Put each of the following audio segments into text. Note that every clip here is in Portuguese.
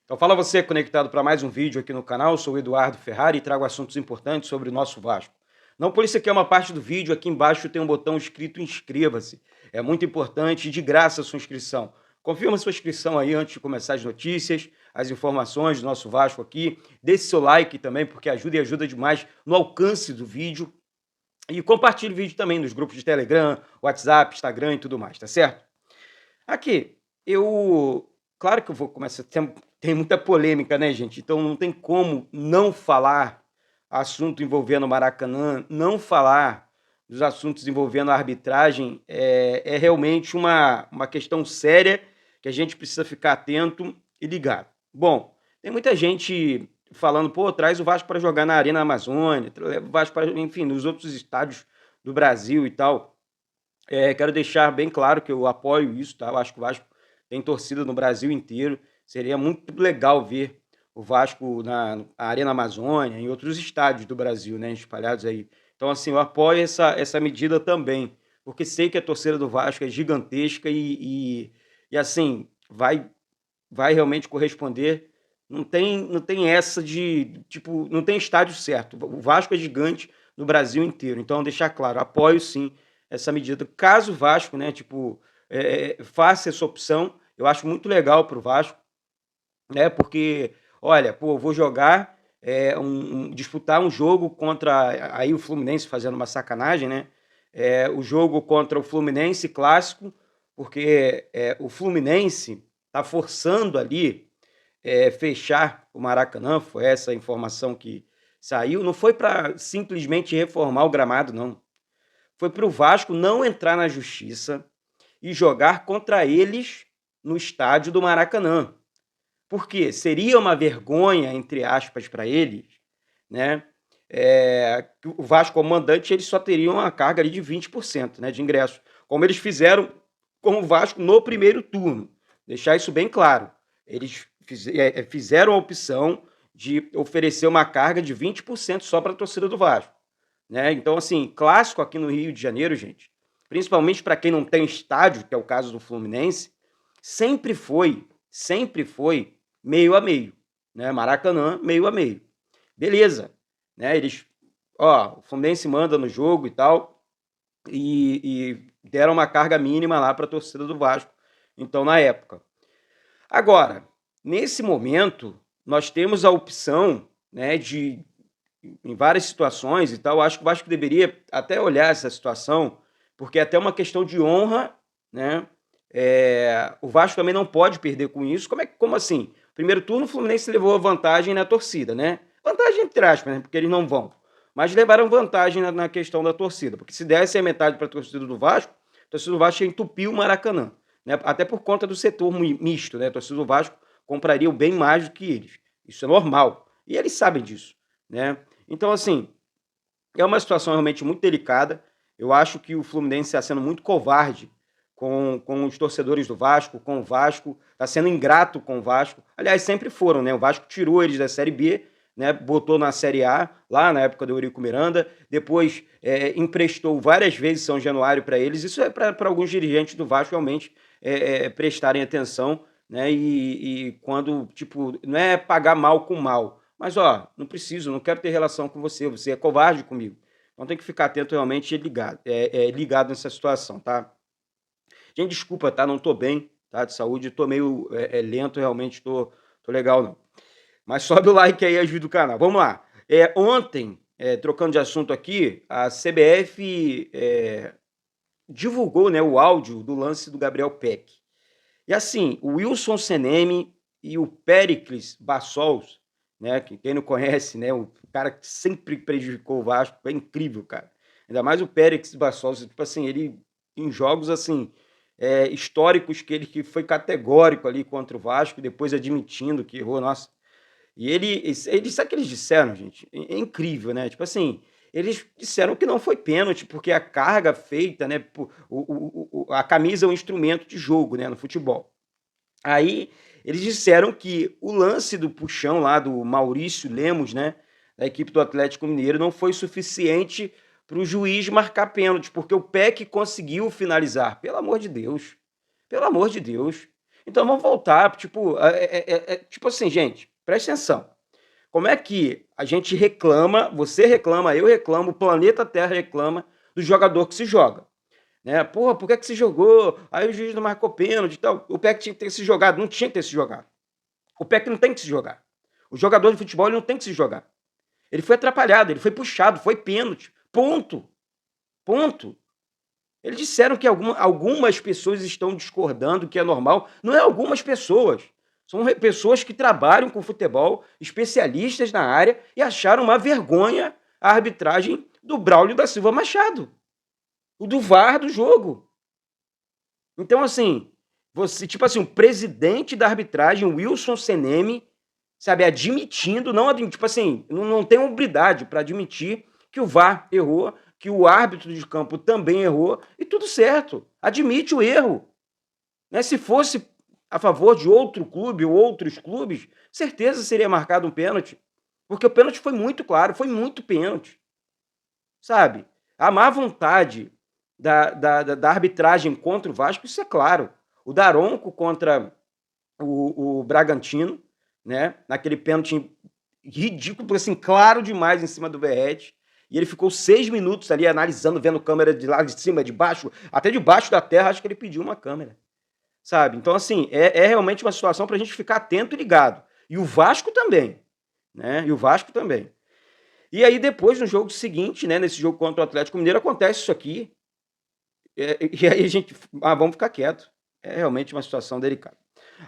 Então fala você conectado para mais um vídeo aqui no canal, eu sou o Eduardo Ferrari e trago assuntos importantes sobre o nosso Vasco. Não por isso aqui é uma parte do vídeo, aqui embaixo tem um botão escrito inscreva-se. É muito importante e de graça a sua inscrição. Confirma sua inscrição aí antes de começar as notícias, as informações do nosso Vasco aqui. Deixe seu like também, porque ajuda e ajuda demais no alcance do vídeo. E compartilhe o vídeo também nos grupos de Telegram, WhatsApp, Instagram e tudo mais, tá certo? Aqui, claro que eu vou começar. Tem muita polêmica, né, gente? Então não tem como não falar assunto envolvendo o Maracanã, não falar dos assuntos envolvendo a arbitragem. É realmente uma questão séria que a gente precisa ficar atento e ligado. Bom, tem muita gente falando, pô, traz o Vasco para jogar na Arena Amazônia, leva o Vasco para, enfim, nos outros estádios do Brasil e tal. Quero deixar bem claro que eu apoio isso, tá? Eu acho que o Vasco tem torcida no Brasil inteiro. Seria muito legal ver o Vasco na Arena Amazônia, em outros estádios do Brasil, né? Espalhados aí. Então, assim, eu apoio essa medida também, porque sei que a torcida do Vasco é gigantesca e assim, vai realmente corresponder. Não tem essa de, tipo, não tem estádio certo. O Vasco é gigante no Brasil inteiro. Então, deixar claro, apoio sim essa medida. Caso o Vasco, né, tipo, faça essa opção, eu acho muito legal para o Vasco, né, porque, olha, pô, eu vou jogar, disputar um jogo contra, aí o Fluminense fazendo uma sacanagem, né, o jogo contra o Fluminense clássico, porque o Fluminense tá forçando ali fechar o Maracanã, foi essa a informação que saiu, não foi para simplesmente reformar o gramado, não. Foi para o Vasco não entrar na justiça e jogar contra eles no estádio do Maracanã. Porque seria uma vergonha, entre aspas, para eles, né? O Vasco, como mandante, eles só teriam uma carga ali de 20%, né, de ingresso, como eles fizeram com o Vasco no primeiro turno. Deixar isso bem claro. Eles fizeram a opção de oferecer uma carga de 20% só para a torcida do Vasco, né? Então, assim, clássico aqui no Rio de Janeiro, gente, principalmente para quem não tem estádio, que é o caso do Fluminense, sempre foi meio a meio, né? Maracanã, meio a meio. Beleza, né? O Fluminense manda no jogo e tal, e deram uma carga mínima lá para a torcida do Vasco, então, na época. Agora, nesse momento, nós temos a opção, né, de em várias situações e tal, acho que o Vasco deveria até olhar essa situação, porque é até uma questão de honra, né? O Vasco também não pode perder com isso. Como assim? Primeiro turno, o Fluminense levou vantagem na torcida, né? Vantagem entre aspas, né? Porque eles não vão. Mas levaram vantagem na questão da torcida, porque se desse a metade para a torcida do Vasco, a torcida do Vasco ia entupir o Maracanã, né? Até por conta do setor misto, né? A torcida do Vasco compraria bem mais do que eles. Isso é normal. E eles sabem disso, né? Então, assim, é uma situação realmente muito delicada. Eu acho que o Fluminense está sendo muito covarde com os torcedores do Vasco, com o Vasco, está sendo ingrato com o Vasco. Aliás, sempre foram, né? O Vasco tirou eles da Série B, né? Botou na Série A, lá na época do Eurico Miranda, depois emprestou várias vezes São Januário para eles. Isso é para alguns dirigentes do Vasco realmente prestarem atenção, né? E quando, tipo, não é pagar mal com mal, mas, ó, não preciso, não quero ter relação com você, você é covarde comigo. Então tem que ficar atento realmente e ligado nessa situação, tá? Gente, desculpa, tá? Não tô bem, tá? De saúde, tô meio lento, realmente, tô legal, não. Mas sobe o like aí e ajuda o canal. Vamos lá. Ontem, trocando de assunto aqui, a CBF divulgou, né, o áudio do lance do Gabriel Peck. E assim, o Wilson Seneme e o Péricles Bassols, né, que quem não conhece, né, o cara que sempre prejudicou o Vasco, é incrível, cara. Ainda mais o Péricles Bassols, tipo assim, ele em jogos assim históricos que foi categórico ali contra o Vasco, depois admitindo que errou, nossa. E eles sabe o que eles disseram, gente? É incrível, né? Tipo assim, eles disseram que não foi pênalti, porque a carga feita, né? A camisa é um instrumento de jogo, né? No futebol. Aí eles disseram que o lance do puxão lá do Maurício Lemos, né? Da equipe do Atlético Mineiro, não foi suficiente para o juiz marcar pênalti, porque o PEC conseguiu finalizar. Pelo amor de Deus. Pelo amor de Deus. Então vamos voltar, tipo, tipo assim, gente, presta atenção. Como é que a gente reclama, você reclama, eu reclamo, o planeta Terra reclama do jogador que se joga, né? Porra, por que que se jogou? Aí o juiz não marcou pênalti e tal. O PEC tinha que ter se jogado, não tinha que ter se jogado. O PEC não tem que se jogar. O jogador de futebol ele não tem que se jogar. Ele foi atrapalhado, ele foi puxado, foi pênalti. Ponto. Ponto. Eles disseram que algumas pessoas estão discordando, que é normal. Não é algumas pessoas. São pessoas que trabalham com futebol, especialistas na área, e acharam uma vergonha a arbitragem do Braulio da Silva Machado. O do VAR do jogo. Então, assim, você, tipo assim, o presidente da arbitragem, Wilson Seneme, sabe, admitindo, não, tipo assim, não tem hombridade para admitir que o VAR errou, que o árbitro de campo também errou, e tudo certo, admite o erro. Né? Se fosse a favor de outro clube ou outros clubes, certeza seria marcado um pênalti, porque o pênalti foi muito claro, foi muito pênalti, sabe? A má vontade da arbitragem contra o Vasco, isso é claro. O Daronco contra o Bragantino, né? Naquele pênalti ridículo, assim, claro demais em cima do Verratti. E ele ficou 6 minutos ali analisando, vendo câmera de lá de cima, de baixo, até debaixo da terra, acho que ele pediu uma câmera. Sabe? Então, assim, é realmente uma situação para a gente ficar atento e ligado. E o Vasco também. Né? E o Vasco também. E aí, depois, no jogo seguinte, né? Nesse jogo contra o Atlético Mineiro, acontece isso aqui. E aí a gente. Ah, vamos ficar quieto. É realmente uma situação delicada.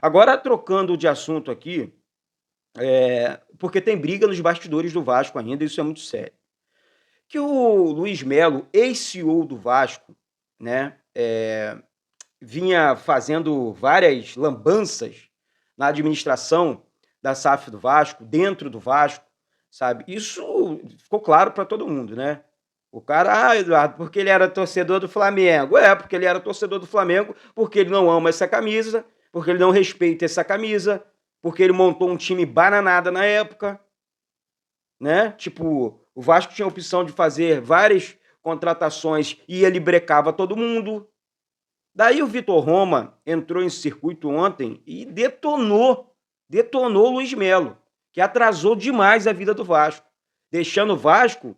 Agora, trocando de assunto aqui, porque tem briga nos bastidores do Vasco ainda, isso é muito sério. Que o Luiz Melo, ex-CEO do Vasco, né, vinha fazendo várias lambanças na administração da SAF do Vasco, dentro do Vasco, sabe? Isso ficou claro para todo mundo, né? O cara, Eduardo, porque ele era torcedor do Flamengo. Porque ele era torcedor do Flamengo, porque ele não ama essa camisa, porque ele não respeita essa camisa, porque ele montou um time bananada na época, né? Tipo, o Vasco tinha a opção de fazer várias contratações e ele brecava todo mundo. Daí o Vitor Roma entrou em circuito ontem e detonou o Luiz Melo, que atrasou demais a vida do Vasco, deixando o Vasco...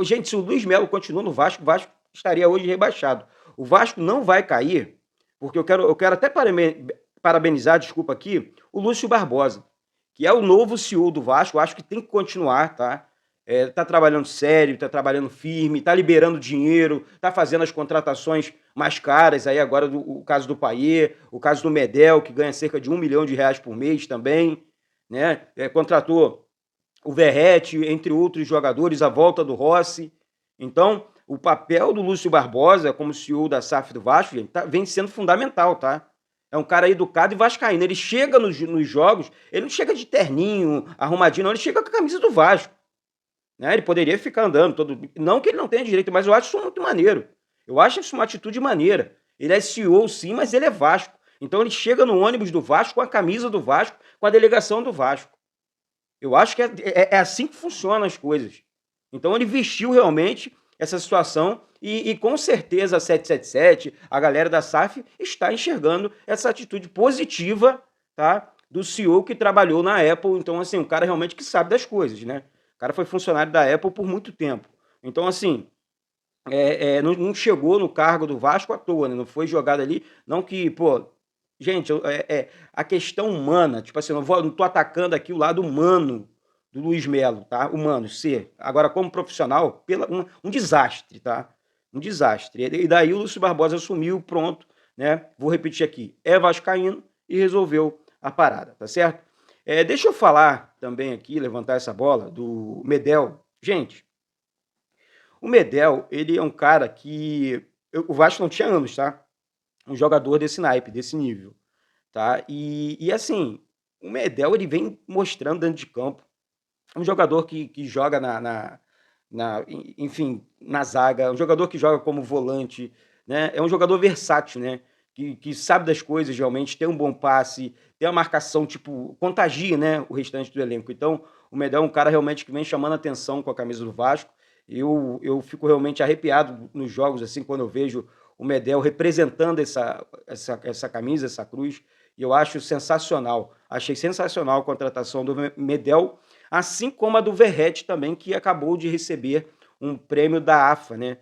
Gente, se o Luiz Melo continua no Vasco, o Vasco estaria hoje rebaixado. O Vasco não vai cair, porque eu quero até parabenizar, desculpa aqui, o Lúcio Barbosa, que é o novo CEO do Vasco. Eu acho que tem que continuar, tá? Tá trabalhando sério, tá trabalhando firme, tá liberando dinheiro, tá fazendo as contratações mais caras, aí agora o caso do Payet, o caso do Medel, que ganha cerca de R$ 1 milhão por mês também, né? Contratou o Verratti, entre outros jogadores, a volta do Rossi. Então, o papel do Lúcio Barbosa como CEO da SAF do Vasco, gente, vem sendo fundamental, tá? É um cara educado e vascaíno. Ele chega nos jogos, ele não chega de terninho, arrumadinho, não, ele chega com a camisa do Vasco. Né? Ele poderia ficar andando todo. Não que ele não tenha direito, mas eu acho isso muito maneiro. Eu acho isso uma atitude maneira. Ele é CEO, sim, mas ele é Vasco. Então ele chega no ônibus do Vasco com a camisa do Vasco, com a delegação do Vasco. Eu acho que é assim que funcionam as coisas. Então ele vestiu realmente essa situação e com certeza a 777, a galera da SAF, está enxergando essa atitude positiva, tá, do CEO que trabalhou na Apple. Então, assim, um cara realmente que sabe das coisas, né? O cara foi funcionário da Apple por muito tempo. Então, assim, não chegou no cargo do Vasco à toa, né? Não foi jogado ali. Não que, pô, gente, a questão humana, tipo assim, não tô atacando aqui o lado humano do Luiz Melo, tá? Humano, ser. Agora, como profissional, um desastre, tá? Um desastre. E daí o Lúcio Barbosa assumiu, pronto, né? Vou repetir aqui, é vascaíno e resolveu a parada, tá certo? Deixa eu falar também aqui, levantar essa bola, do Medel. Gente, o Medel, ele é um cara que... O Vasco não tinha anos, tá? Um jogador desse naipe, desse nível, tá? E assim, o Medel, ele vem mostrando dentro de campo um jogador que joga enfim, na zaga, um jogador que joga como volante, né? É um jogador versátil, né? Que sabe das coisas realmente, tem um bom passe, tem uma marcação, tipo, contagia, né, o restante do elenco. Então, o Medel é um cara realmente que vem chamando atenção com a camisa do Vasco. Eu fico realmente arrepiado nos jogos, assim, quando eu vejo o Medel representando essa camisa, essa cruz. e eu acho sensacional. Achei sensacional a contratação do Medel, assim como a do Verratti também, que acabou de receber um prêmio da AFA, né?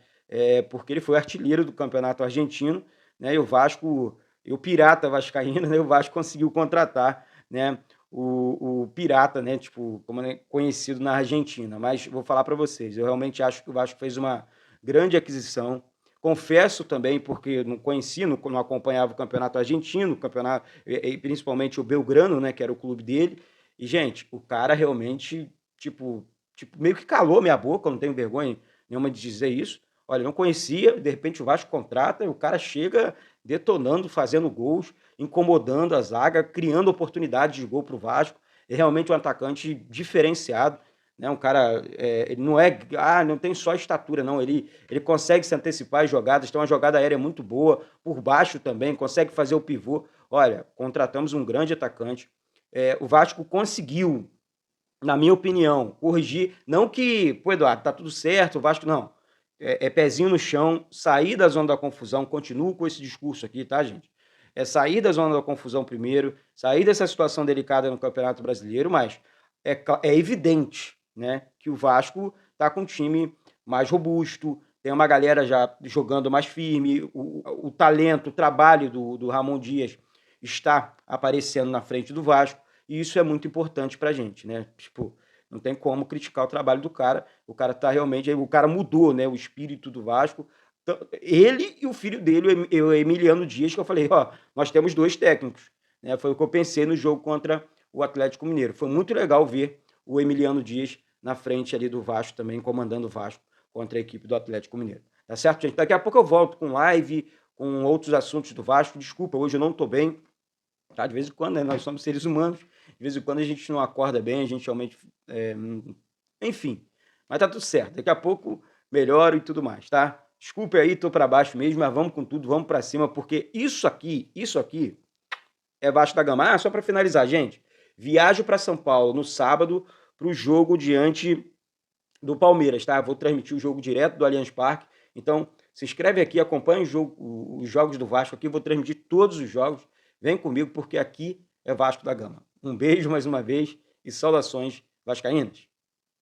Porque ele foi artilheiro do campeonato argentino, né? E o Vasco, e o Pirata Vascaíno, né? O Vasco conseguiu contratar, né? O Pirata, né? Tipo, como é conhecido na Argentina. Mas vou falar para vocês, eu realmente acho que o Vasco fez uma grande aquisição. Confesso também, porque não conhecia, não acompanhava o campeonato argentino, o campeonato, e principalmente o Belgrano, né, que era o clube dele. E, gente, o cara realmente, tipo, meio que calou minha boca, eu não tenho vergonha nenhuma de dizer isso. Olha, não conhecia, de repente o Vasco contrata e o cara chega detonando, fazendo gols, incomodando a zaga, criando oportunidades de gol para o Vasco. É realmente um atacante diferenciado, né? Um cara, ele não tem só estatura, não. Ele consegue se antecipar às jogadas, tem uma jogada aérea muito boa, por baixo também, consegue fazer o pivô. Olha, contratamos um grande atacante. O Vasco conseguiu, na minha opinião, corrigir. Não que, pô, Eduardo, tá tudo certo, o Vasco não. Pezinho no chão, sair da zona da confusão, continuo com esse discurso aqui, tá, gente? É sair da zona da confusão primeiro, sair dessa situação delicada no Campeonato Brasileiro, mas é evidente, né, que o Vasco tá com um time mais robusto, tem uma galera já jogando mais firme, o talento, o trabalho do Ramon Dias está aparecendo na frente do Vasco, e isso é muito importante pra gente, né? Tipo, não tem como criticar o trabalho do cara. O cara tá realmente, o cara mudou, né, o espírito do Vasco. Ele e o filho dele, o Emiliano Dias, que eu falei, ó, nós temos dois técnicos, né? Foi o que eu pensei no jogo contra o Atlético Mineiro. Foi muito legal ver o Emiliano Dias na frente ali do Vasco também, comandando o Vasco contra a equipe do Atlético Mineiro. Tá certo, gente? Daqui a pouco eu volto com live, com outros assuntos do Vasco. Desculpa, hoje eu não tô bem. Tá? De vez em quando, né? Nós somos seres humanos, de vez em quando a gente não acorda bem, a gente realmente. Enfim, mas tá tudo certo. Daqui a pouco melhoro e tudo mais, tá? Desculpe aí, tô para baixo mesmo, mas vamos com tudo, vamos para cima, porque isso aqui é Vasco da Gama. Ah, só para finalizar, gente. Viajo para São Paulo no sábado para o jogo diante do Palmeiras, tá? Vou transmitir o jogo direto do Allianz Parque. Então, se inscreve aqui, acompanha os jogos do Vasco aqui. Vou transmitir todos os jogos. Vem comigo, porque aqui é Vasco da Gama. Um beijo mais uma vez e saudações vascaínas.